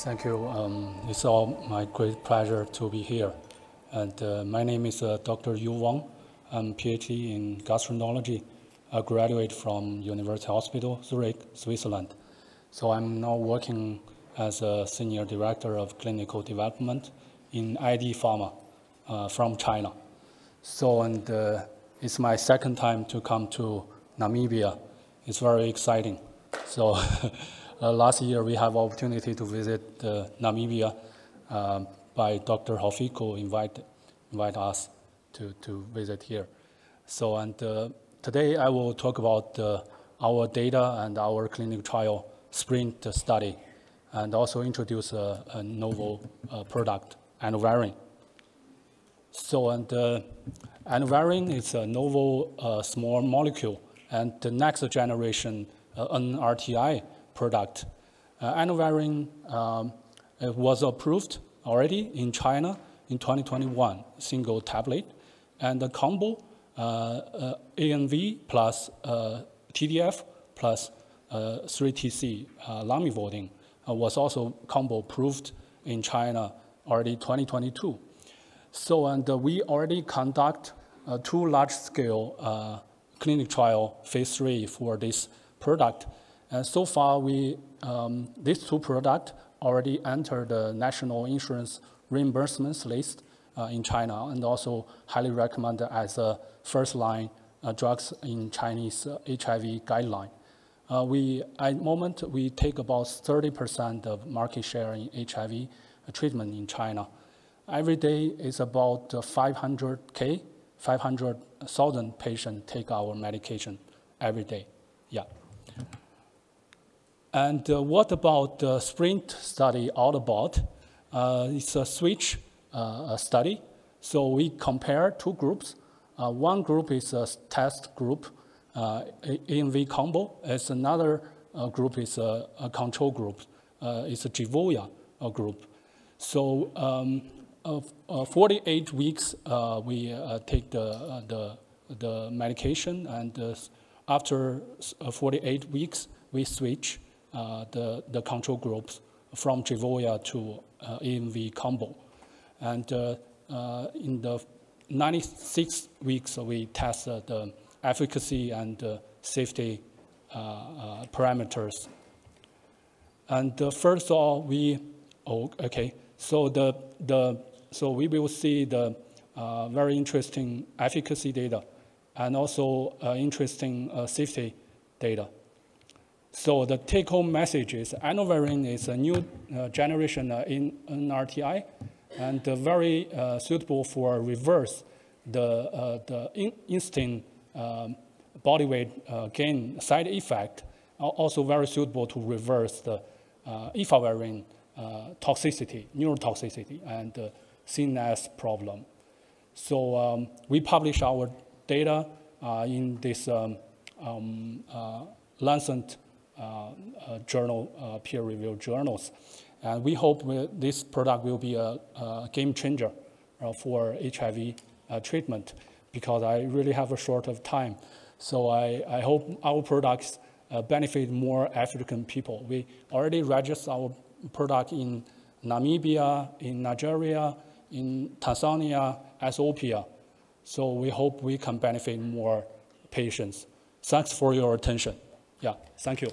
Thank you. It's all my great pleasure to be here. And my name is Dr. Wang. I'm PhD in gastroenterology. I graduated from University Hospital, Zurich, Switzerland. So I'm now working as a Senior Director of Clinical Development in ID Pharma from China. So, it's my second time to come to Namibia. It's very exciting. So last year we have opportunity to visit Namibia by Dr. Hofiko invite us to visit here. So, today I will talk about our data and our clinical trial sprint study, and also introduce a novel product, Ainuovirine. So, Ainuovirine is a novel small molecule and the next generation NRTI product. Ainuovirine was approved already in China in 2021, single tablet, and the combo ANV plus TDF plus 3TC lamivudine was also combo approved in China already 2022. So, we already conduct 2 large-scale clinical trial phase 3 for this product. And so far, these 2 products already entered the national insurance reimbursements list in China, and also highly recommended as a first-line drugs in Chinese HIV guideline. At the moment, we take about 30% of market share in HIV treatment in China. Every day is about 500,000 patients take our medication every day. Yeah. And what about the sprint study all about? It's a switch study. So we compare 2 groups. One group is a test group, ANV combo. As another group is a control group. It's a Givoya group. So 48 weeks we take the medication, and after 48 weeks we switch the control groups from Givoya to ANV combo. And in the 96 weeks we test the efficacy and safety parameters. And first of all, so we will see the very interesting efficacy data and also interesting safety data. So the take-home message is Ainuovirine is a new generation in NRTI, and very suitable for reverse the instant body weight gain side effect. Also very suitable to reverse the efavirenz toxicity, neurotoxicity, and CNS problem. So we publish our data in this Lancet journal, peer-reviewed journals. And we hope this product will be a game changer for HIV treatment, because I really have a short of time. So I hope our products benefit more African people. We already registered our product in Namibia, in Nigeria, in Tanzania, Ethiopia. So we hope we can benefit more patients. Thanks for your attention. Yeah, thank you.